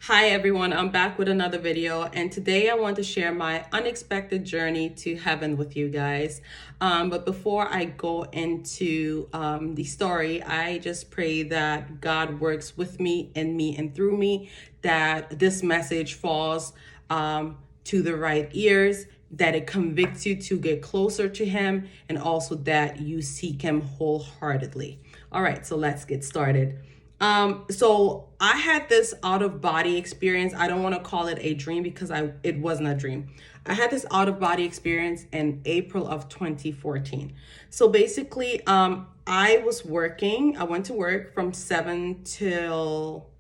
Hi everyone, I'm back with another video, and today I want to share my unexpected journey to heaven with you guys. But before I go into the story, I just pray that God works with me, in me, and through me, that this message falls to the right ears, that it convicts you to get closer to Him, and also that you seek Him wholeheartedly. All right, so let's get started. So I had this out of body experience. I don't want to call it a dream because it wasn't a dream. I had this out of body experience in April of 2014. So basically, I was working. I went to work from 7 till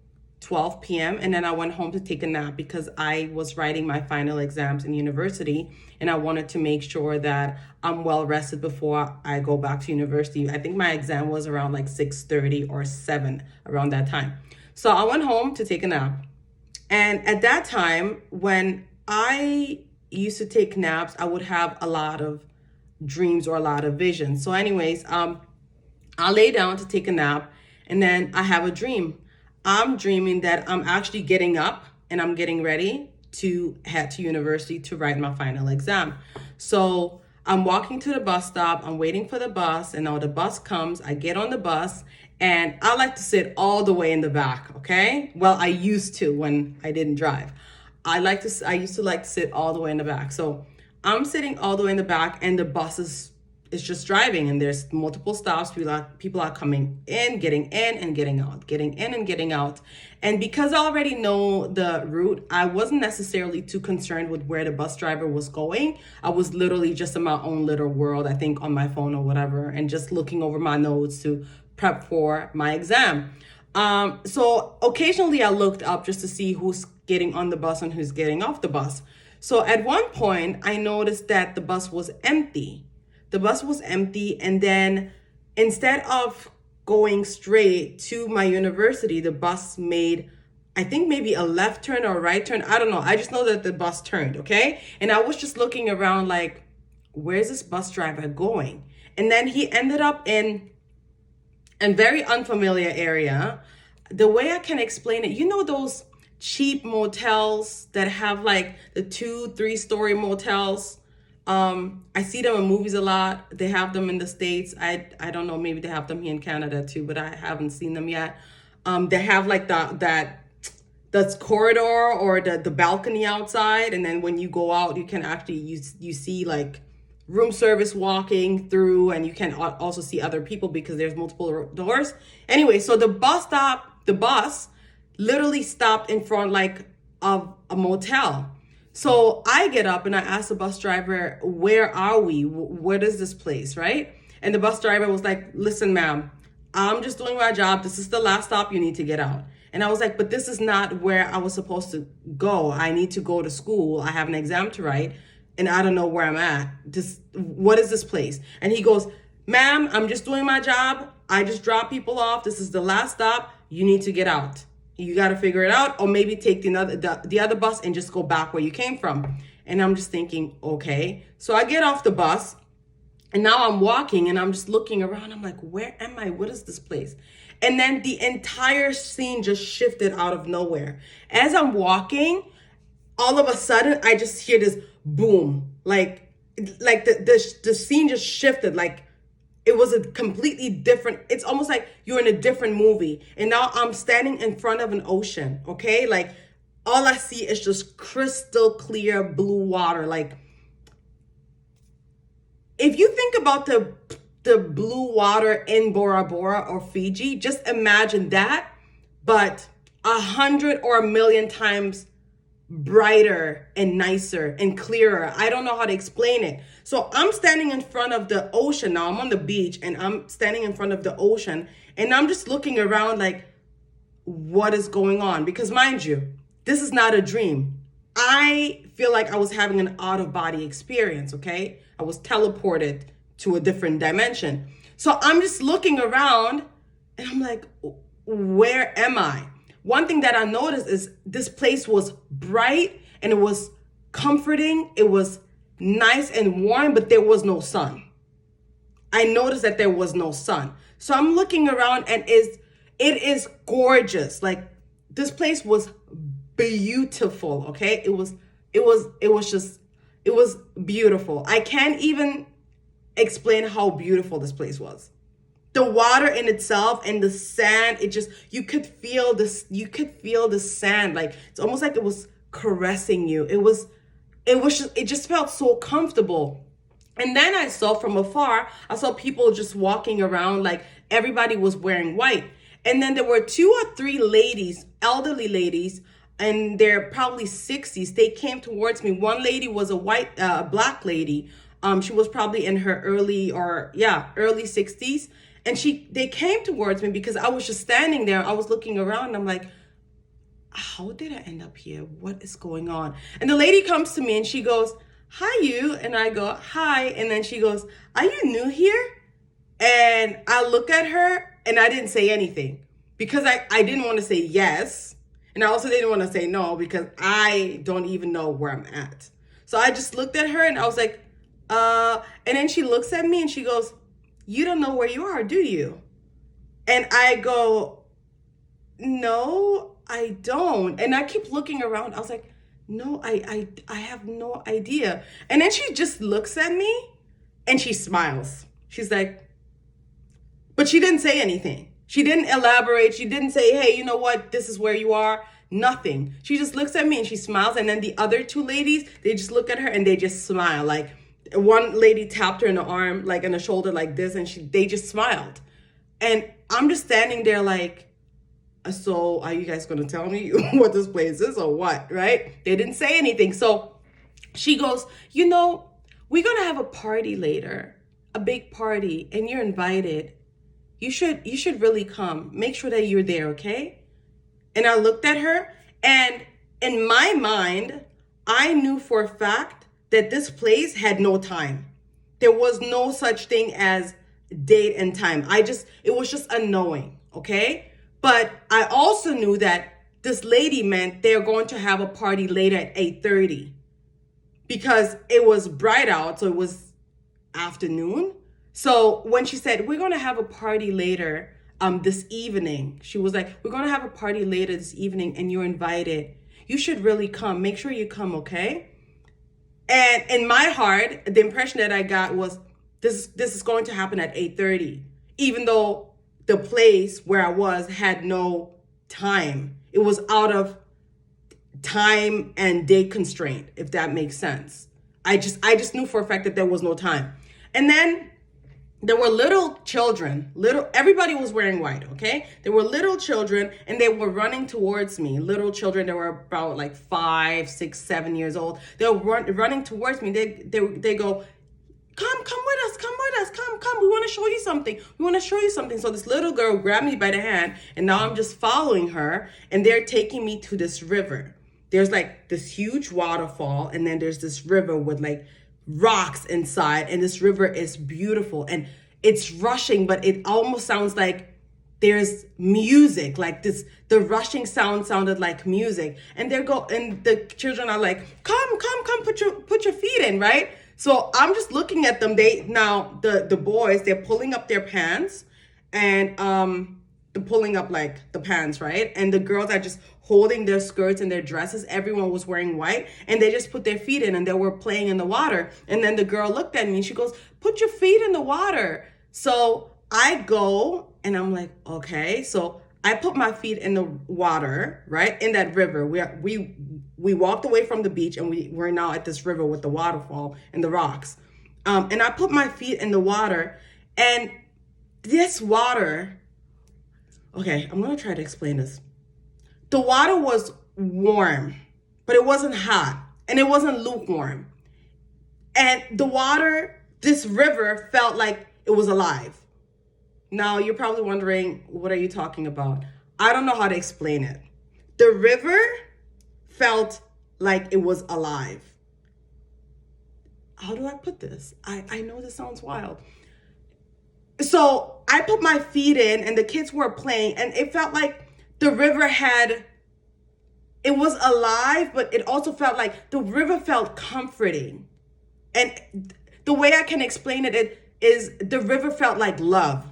12 p.m. and then I went home to take a nap because I was writing my final exams in university and I wanted to make sure that I'm well rested before I go back to university. I think my exam was around like 6:30 or 7 around that time. So I went home to take a nap. And at that time, when I used to take naps, I would have a lot of dreams or a lot of visions. So anyways, I lay down to take a nap and then I have a dream. I'm dreaming that I'm actually getting up and I'm getting ready to head to university to write my final exam. So I'm walking to the bus stop, I'm waiting for the bus, and now the bus comes, I get on the bus, and I like to sit all the way in the back, okay? Well, I used to when I didn't drive. I used to like to sit all the way in the back. So I'm sitting all the way in the back and the bus is just driving and there's multiple stops. People are coming in and getting out, getting in and getting out. And because I already know the route, I wasn't necessarily too concerned with where the bus driver was going. I was literally just in my own little world, I think on my phone or whatever, and just looking over my notes to prep for my exam. So occasionally I looked up just to see who's getting on the bus and who's getting off the bus. So at one point I noticed that the bus was empty. The bus was empty, and then instead of going straight to my university, the bus made, I think maybe a left turn or a right turn. I don't know. I just know that the bus turned, okay? And I was just looking around like, where's this bus driver going? And then he ended up in a very unfamiliar area. The way I can explain it, you know those cheap motels that have like the 2-3 story motels? I see them in movies a lot. They have them in the States. I don't know, maybe they have them here in Canada too, but I haven't seen them yet. They have like that's corridor or the balcony outside, and then when you go out, you can actually you see like room service walking through, and you can also see other people because there's multiple doors. Anyway, so the bus literally stopped in front like of a motel. So I get up and I ask the bus driver, where are we? What is this place, right? And the bus driver was like, listen, ma'am, I'm just doing my job. This is the last stop. You need to get out. And I was like, but this is not where I was supposed to go. I need to go to school. I have an exam to write and I don't know where I'm at. What is this place? And he goes, ma'am, I'm just doing my job. I just drop people off. This is the last stop. You need to get out. You got to figure it out, or maybe take the other bus and just go back where you came from. And I'm just thinking, okay. So I get off the bus and now I'm walking and I'm just looking around. I'm like, where am I? What is this place? And then the entire scene just shifted out of nowhere. As I'm walking, all of a sudden I just hear this boom. Like the scene just shifted. Like it was a completely different, it's almost like you're in a different movie. And now I'm standing in front of an ocean, okay? Like all I see is just crystal clear blue water. Like if you think about the blue water in Bora Bora or Fiji, just imagine that, but 100 or 1,000,000 times brighter and nicer and clearer. I don't know how to explain it. So I'm standing in front of the ocean now. I'm on the beach and I'm standing in front of the ocean and I'm just looking around like, what is going on? Because mind you, this is not a dream. I feel like I was having an out of body experience, okay? I was teleported to a different dimension. So I'm just looking around and I'm like, where am I? One thing that I noticed is this place was bright and it was comforting. It was nice and warm, but there was no sun. I noticed that there was no sun. So I'm looking around and it is gorgeous. Like this place was beautiful. Okay, it was beautiful. I can't even explain how beautiful this place was. The water in itself and the sand, it just, you could feel the sand. Like, it's almost like it was caressing you. It just felt so comfortable. And then I saw from afar, I saw people just walking around, like everybody was wearing white. And then there were 2 or 3 ladies, elderly ladies, and they're probably 60s. They came towards me. One lady was a black lady. She was probably in her early 60s. And they came towards me because I was just standing there. I was looking around and I'm like, how did I end up here? What is going on? And the lady comes to me and she goes, hi, you. And I go, hi. And then she goes, are you new here? And I look at her and I didn't say anything because I didn't want to say yes. And I also didn't want to say no because I don't even know where I'm at. So I just looked at her and I was like, and then she looks at me and she goes, you don't know where you are, do you? And I go, no, I don't. And I keep looking around. I was like, no, I have no idea. And then she just looks at me and she smiles. She's like, but she didn't say anything. She didn't elaborate. She didn't say, hey, you know what? This is where you are. Nothing. She just looks at me and she smiles. And then the other 2 ladies, they just look at her and they just smile. Like, one lady tapped her in the arm, like in the shoulder like this, and they just smiled. And I'm just standing there like, so are you guys going to tell me what this place is or what, right? They didn't say anything. So she goes, you know, we're going to have a party later, a big party, and you're invited. You should really come. Make sure that you're there, okay? And I looked at her, and in my mind, I knew for a fact that this place had no time. There was no such thing as date and time. It was just a knowing, okay? But I also knew that this lady meant they're going to have a party later at 8:30 because it was bright out, so it was afternoon. So when she said, we're going to have a party later this evening, she was like, we're going to have a party later this evening and you're invited. You should really come. Make sure you come, okay? And in my heart, the impression that I got was this is going to happen at 8:30, even though the place where I was had no time. It was out of time and date constraint, if that makes sense. I just knew for a fact that there was no time. And then there were little children, everybody was wearing white, okay? There were little children and they were running towards me. Little children that were about like 5, 6, 7 years old. They were running towards me. They go, come with us, come. We want to show you something. So this little girl grabbed me by the hand and now I'm just following her and they're taking me to this river. There's like this huge waterfall and then there's this river with like rocks inside, and this river is beautiful and it's rushing, but it almost sounds like there's music, like this. The rushing sound sounded like music, and the children are like, come, put your feet in, right? So I'm just looking at them. The boys, they're pulling up their pants, and they're pulling up like the pants, right? And the girls are just holding their skirts and their dresses. Everyone was wearing white and they just put their feet in and they were playing in the water. And then the girl looked at me and she goes, put your feet in the water. So I go and I'm like, okay. So I put my feet in the water, right? In that river. We walked away from the beach and we're now at this river with the waterfall and the rocks. And I put my feet in the water, and this water, okay, I'm going to try to explain this. The water was warm, but it wasn't hot and it wasn't lukewarm. And the water, this river felt like it was alive. Now you're probably wondering, what are you talking about? I don't know how to explain it. The river felt like it was alive. How do I put this? I know this sounds wild. So I put my feet in and the kids were playing and it felt like the river it was alive, but it also felt like the river felt comforting. And the way I can explain it is the river felt like love.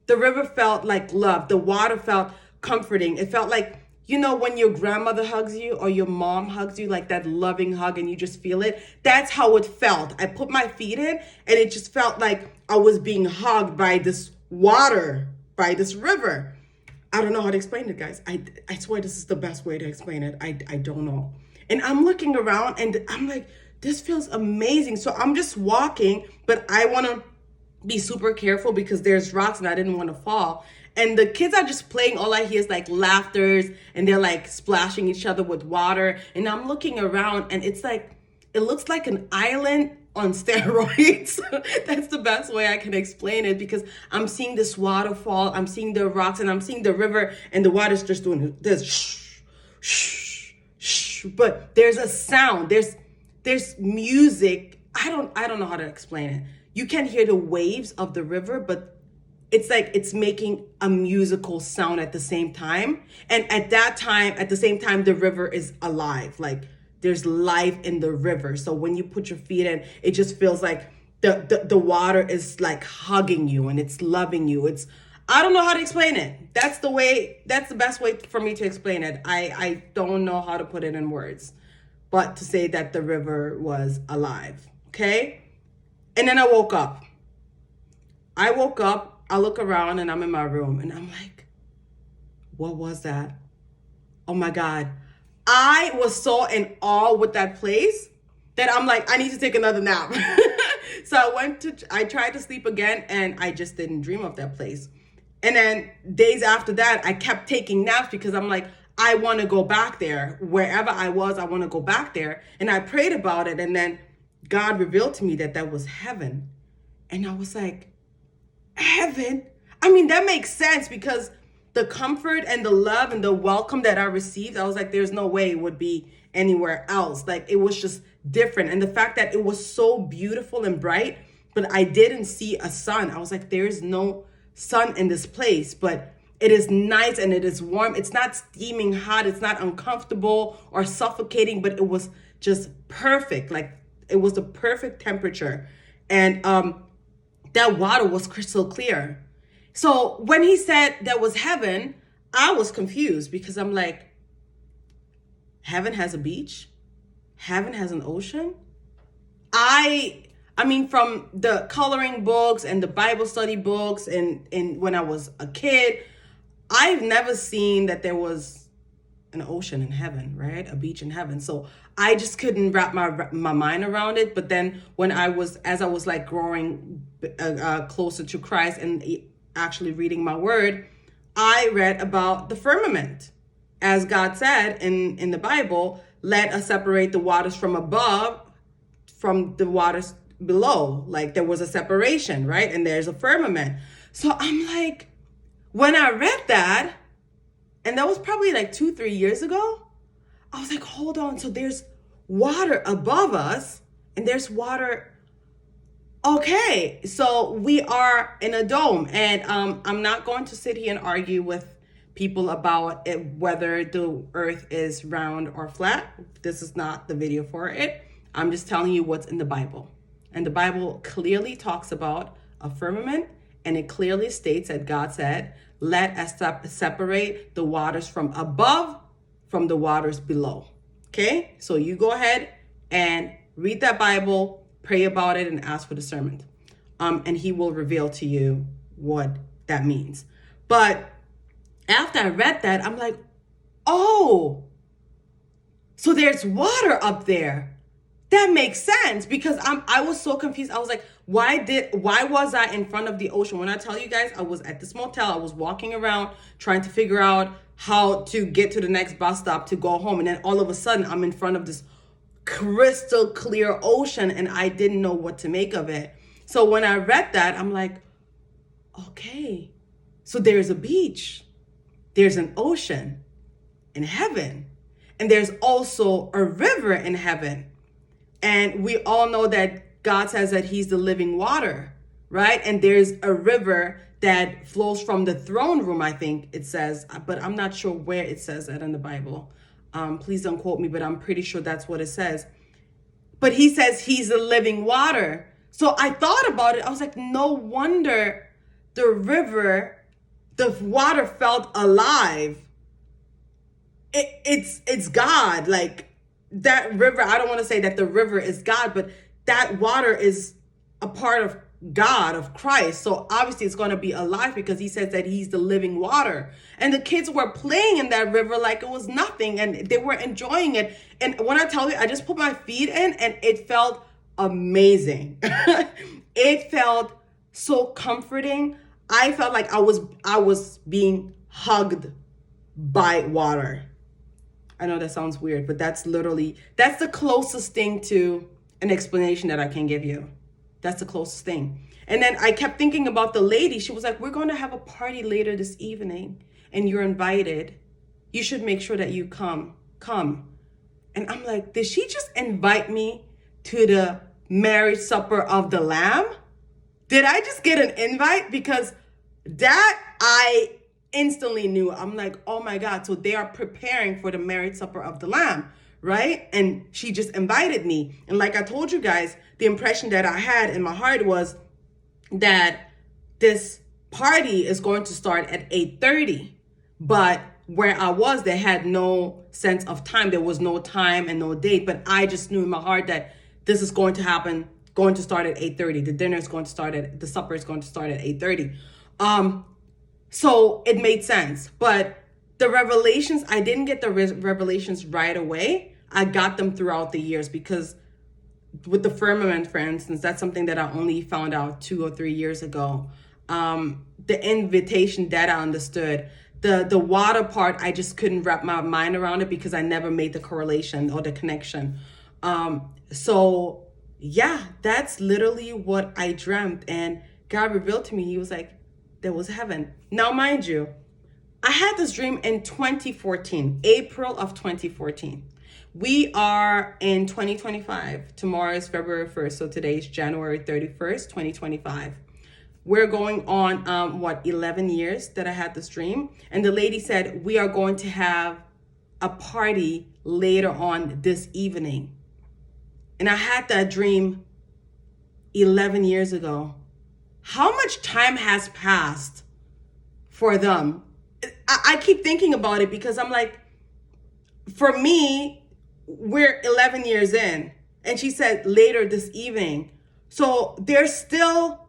The river felt like love. The water felt comforting. It felt like You know, when your grandmother hugs you or your mom hugs you, like that loving hug, and you just feel it. That's how it felt. I put my feet in and it just felt like I was being hugged by this water, by this river. I don't know how to explain it, guys. I swear this is the best way to explain it. I don't know. And I'm looking around and I'm like, this feels amazing. So I'm just walking, but I want to be super careful because there's rocks and I didn't want to fall. And the kids are just playing. All I hear is like laughters and they're like splashing each other with water. And I'm looking around and it's like, it looks like an island on steroids. That's the best way I can explain it, because I'm seeing this waterfall, I'm seeing the rocks, and I'm seeing the river, and the water's just doing this shh, shh, shh. But there's a sound, there's music. I don't know how to explain it. You can hear the waves of the river, but it's like it's making a musical sound at the same time. And at the same time, the river is alive. Like there's life in the river. So when you put your feet in, it just feels like the water is like hugging you and it's loving you. I don't know how to explain it. That's the best way for me to explain it. I don't know how to put it in words, but to say that the river was alive. Okay. And then I woke up, I look around and I'm in my room and I'm like, what was that? Oh my God. I was so in awe with that place that I'm like, I need to take another nap. So I tried to sleep again and I just didn't dream of that place. And then days after that, I kept taking naps because I'm like, I want to go back there. Wherever I was, I want to go back there. And I prayed about it. And then God revealed to me that was heaven. And I was like, heaven? I mean, that makes sense because the comfort and the love and the welcome that I received, I was like, there's no way it would be anywhere else. Like it was just different. And the fact that it was so beautiful and bright, but I didn't see a sun. I was like, there is no sun in this place, but it is nice and it is warm. It's not steaming hot. It's not uncomfortable or suffocating, but it was just perfect. Like it was the perfect temperature. And that water was crystal clear. So when he said that was heaven, I was confused because I'm like, heaven has a beach? Heaven has an ocean? I mean, from the coloring books and the Bible study books and when I was a kid, I've never seen that there was an ocean in heaven, right? A beach in heaven. So I just couldn't wrap my mind around it. But then as I was like growing closer to Christ and actually reading my word, I read about the firmament. As God said in the Bible, let us separate the waters from above from the waters below. Like there was a separation, right? And there's a firmament. So I'm like, when I read that, and that was probably like 2-3 years ago, I was like, hold on. So there's water above us and there's water. Okay, so we are in a dome, and I'm not going to sit here and argue with people about whether the earth is round or flat. This is not the video for it. I'm just telling you what's in the Bible. And the Bible clearly talks about a firmament, and it clearly states that God said, let us separate the waters from above from the waters below. Okay, so you go ahead and read that Bible, pray about it, and ask for discernment. And he will reveal to you what that means. But after I read that, I'm like, oh, so there's water up there. That makes sense, because I was so confused. I was like, why was I in front of the ocean? When I tell you guys, I was at this motel. I was walking around trying to figure out how to get to the next bus stop to go home. And then all of a sudden I'm in front of this crystal clear ocean and I didn't know what to make of it. So when I read that, I'm like, okay, so there's a beach, there's an ocean in heaven, and there's also a river in heaven. And we all know that God says that he's the living water, right? And there's a river that flows from the throne room, I think it says, but I'm not sure where it says that in the Bible. Please don't quote me, but I'm pretty sure that's what it says. But he says he's the living water. So I thought about it. I was like, no wonder the water felt alive. it's God. Like that river, I don't want to say that the river is God, but that water is a part of God, of Christ. So obviously it's going to be alive because he says that he's the living water. And the kids were playing in that river like it was nothing and they were enjoying it. And when I tell you, I just put my feet in and it felt amazing. It felt so comforting. I felt like I was being hugged by water. I know that sounds weird, but that's the closest thing to an explanation that I can give you. That's the closest thing. And then I kept thinking about the lady. She was like, we're going to have a party later this evening and you're invited. You should make sure that you come. And I'm like, did she just invite me to the marriage supper of the Lamb? Did I just get an invite? Because that I instantly knew. I'm like, oh my God. So they are preparing for the marriage supper of the Lamb, right? And she just invited me. And like I told you guys, the impression that I had in my heart was that this party is going to start at 8:30. But where I was, they had no sense of time. There was no time and no date. But I just knew in my heart that this is going to happen, going to start at 8:30. The supper is going to start at 8:30. So it made sense. But the revelations, I didn't get the revelations right away. I got them throughout the years because with the firmament, for instance, that's something that I only found out 2 or 3 years ago. The invitation, that I understood. The water part, I just couldn't wrap my mind around it because I never made the correlation or the connection. So yeah, that's literally what I dreamt. And God revealed to me, he was like, there was heaven. Now, mind you, I had this dream in 2014, April of 2014. We are in 2025. Tomorrow is February 1st. So today is January 31st, 2025. We're going on, 11 years that I had this dream. And the lady said, we are going to have a party later on this evening. And I had that dream 11 years ago. How much time has passed for them? I keep thinking about it because I'm like, for me, we're 11 years in. And she said later this evening. So they're still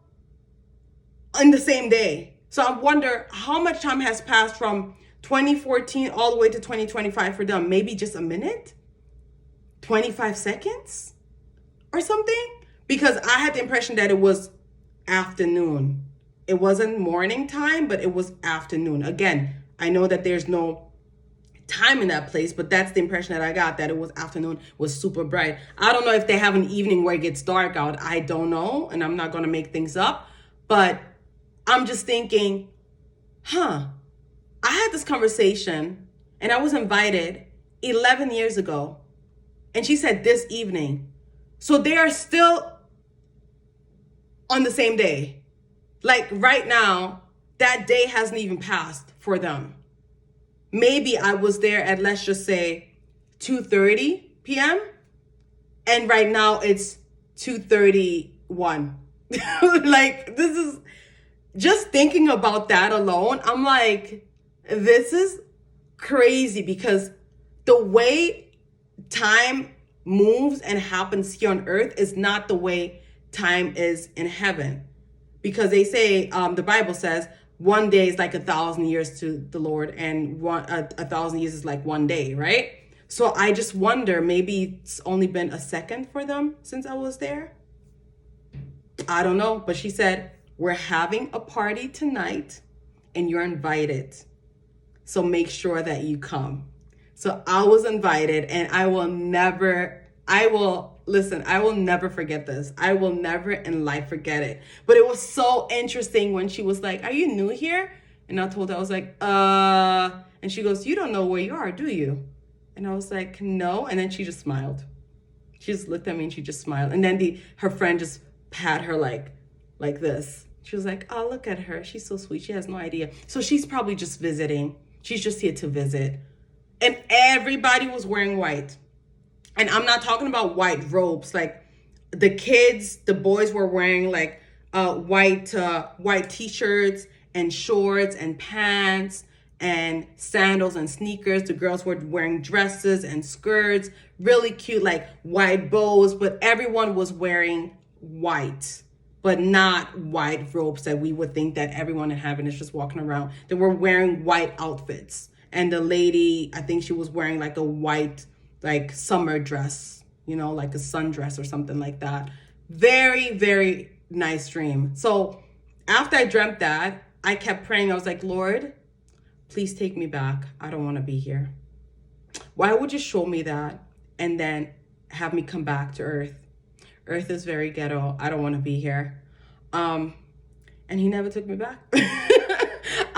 on the same day. So I wonder how much time has passed from 2014 all the way to 2025 for them. Maybe just a minute? 25 seconds? Or something? Because I had the impression that it was afternoon. It wasn't morning time, but it was afternoon. Again, I know that there's no time in that place, but that's the impression that I got, that it was afternoon, was super bright. I don't know if they have an evening where it gets dark out. I don't know, and I'm not going to make things up, but I'm just thinking, I had this conversation and I was invited 11 years ago, and she said this evening. So they are still on the same day. Like right now, that day hasn't even passed for them. Maybe I was there at, let's just say, 2:30 p.m. And right now it's 2:31. Like, this is, just thinking about that alone, I'm like, this is crazy, because the way time moves and happens here on earth is not the way time is in heaven. Because they say, the Bible says, one day is like 1,000 years to the Lord, and 1,000 years is like one day, right? So I just wonder, maybe it's only been a second for them since I was there. I don't know. But she said, we're having a party tonight and you're invited. So make sure that you come. So I was invited, and I will never forget this. I will never in life forget it. But it was so interesting when she was like, are you new here? And I told her, I was like, and she goes, you don't know where you are, do you? And I was like, no. And then she just smiled. She just looked at me and she just smiled. And then her friend just pat her like this. She was like, oh, look at her. She's so sweet. She has no idea. So she's probably just visiting. She's just here to visit. And everybody was wearing white. And I'm not talking about white robes. Like, the kids, the boys were wearing like white t-shirts and shorts and pants and sandals and sneakers. The girls were wearing dresses and skirts, really cute, like white bows, but everyone was wearing white, but not white robes that we would think that everyone in heaven is just walking around. They were wearing white outfits. And the lady, I think she was wearing like a white, like summer dress, you know, like a sundress or something like that. Very, very nice dream. So after I dreamt that, I kept praying. I was like, Lord, please take me back. I don't want to be here. Why would you show me that and then have me come back to earth? Earth is very ghetto. I don't want to be here. And he never took me back.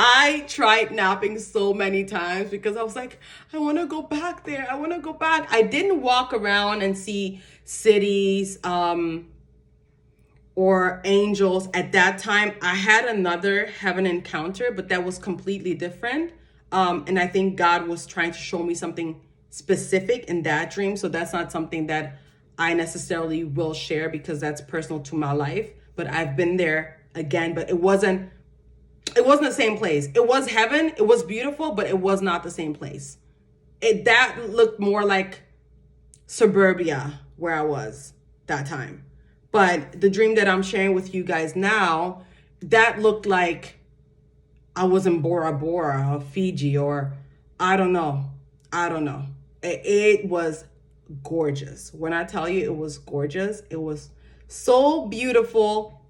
I tried napping so many times because I was like, I want to go back there. I want to go back. I didn't walk around and see cities or angels at that time. I had another heaven encounter, but that was completely different. And I think God was trying to show me something specific in that dream. So that's not something that I necessarily will share because that's personal to my life. But I've been there again, but it wasn't the same place. It was heaven. It was beautiful, but it was not the same place. That looked more like suburbia where I was that time. But the dream that I'm sharing with you guys now, that looked like I was in Bora Bora or Fiji or I don't know. It was gorgeous. When I tell you it was gorgeous, it was so beautiful.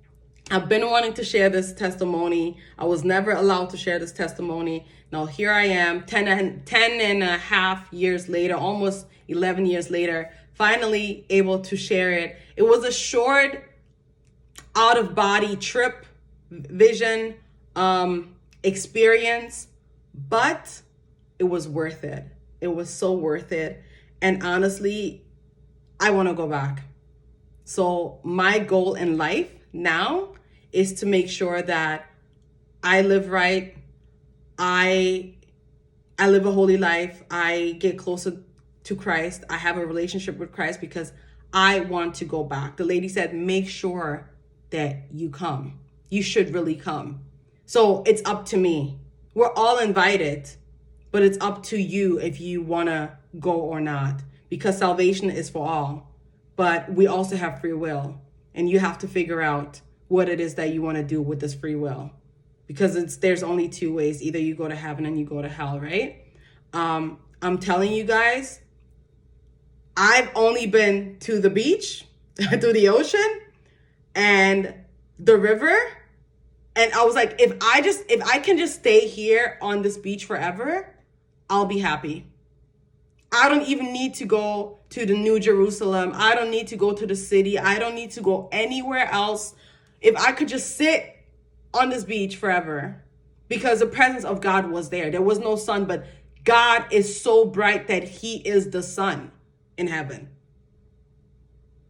I've been wanting to share this testimony. I was never allowed to share this testimony. Now here I am, 10 and a half years later, almost 11 years later, finally able to share it. It was a short out-of-body trip, vision, experience, but it was worth it. It was so worth it. And honestly, I want to go back. So my goal in life now is to make sure that I live right. I live a holy life. I get closer to Christ. I have a relationship with Christ because I want to go back. The lady said, make sure that you come. You should really come. So it's up to me. We're all invited, but it's up to you if you want to go or not, because salvation is for all. But we also have free will, and you have to figure out what it is that you want to do with this free will, because there's only two ways. Either you go to heaven and you go to hell, right? I'm telling you guys, I've only been to the beach, to the ocean, and the river. And I was like, if I can just stay here on this beach forever, I'll be happy. I don't even need to go to the New Jerusalem. I don't need to go to the city. I don't need to go anywhere else. If I could just sit on this beach forever, because the presence of God was there. There was no sun, but God is so bright that he is the sun in heaven.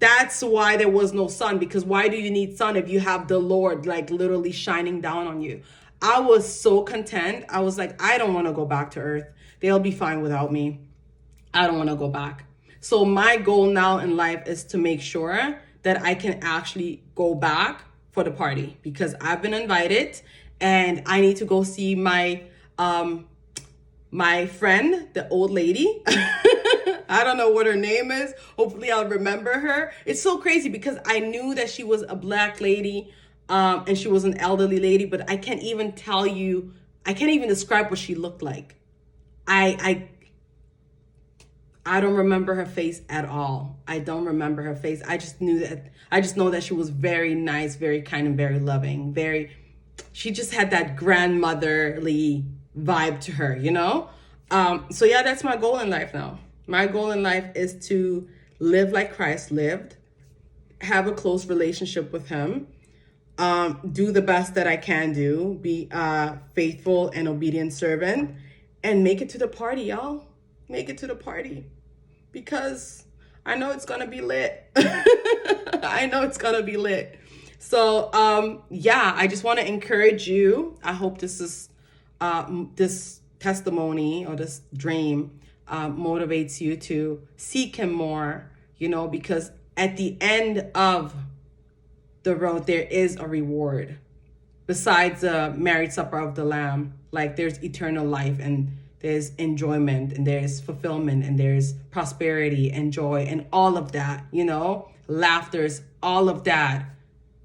That's why there was no sun, because why do you need sun if you have the Lord like literally shining down on you? I was so content. I was like, I don't want to go back to earth. They'll be fine without me. I don't want to go back. So my goal now in life is to make sure that I can actually go back for the party, because I've been invited and I need to go see my friend, the old lady. I don't know what her name is. Hopefully I'll remember her. It's so crazy because I knew that she was a Black lady and she was an elderly lady, but I can't even describe what she looked like. I don't remember her face at all. I don't remember her face. I just know that she was very nice, very kind, and very loving. She just had that grandmotherly vibe to her, you know? So yeah, that's my goal in life now. My goal in life is to live like Christ lived, have a close relationship with him, do the best that I can do, be a faithful and obedient servant, and make it to the party, y'all. Make it to the party, because I know it's gonna be lit. I know it's gonna be lit. So yeah, I just want to encourage you. I hope this testimony or this dream motivates you to seek him more, you know, because at the end of the road there is a reward besides the marriage supper of the Lamb. Like there's eternal life, and there's enjoyment, and there's fulfillment, and there's prosperity and joy and all of that, laughters, all of that.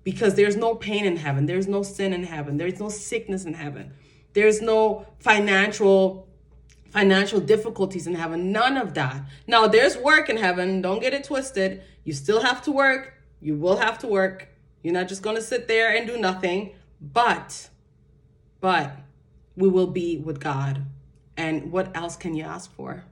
Because there's no pain in heaven. There's no sin in heaven. There's no sickness in heaven. There's no financial difficulties in heaven. None of that. Now, there's work in heaven. Don't get it twisted. You still have to work. You will have to work. You're not just going to sit there and do nothing. But we will be with God. And what else can you ask for?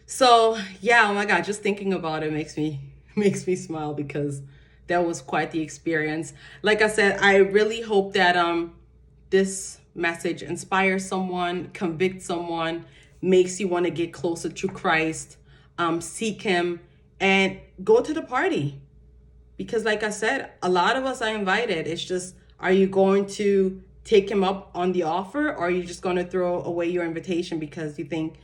So, yeah, oh my God, just thinking about it makes me smile, because that was quite the experience. Like I said, I really hope that this message inspires someone, convicts someone, makes you want to get closer to Christ, seek him, and go to the party. Because like I said, a lot of us are invited. It's just, are you going to take him up on the offer, or are you just going to throw away your invitation because you think,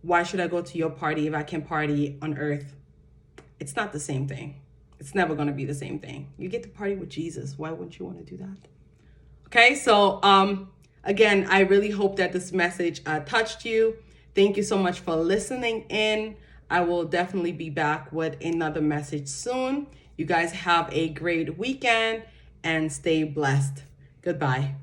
why should I go to your party if I can party on earth? It's not the same thing. It's never going to be the same thing. You get to party with Jesus. Why wouldn't you want to do that? Okay, so again, I really hope that this message touched you. Thank you so much for listening in. I will definitely be back with another message soon. You guys have a great weekend and stay blessed. Goodbye.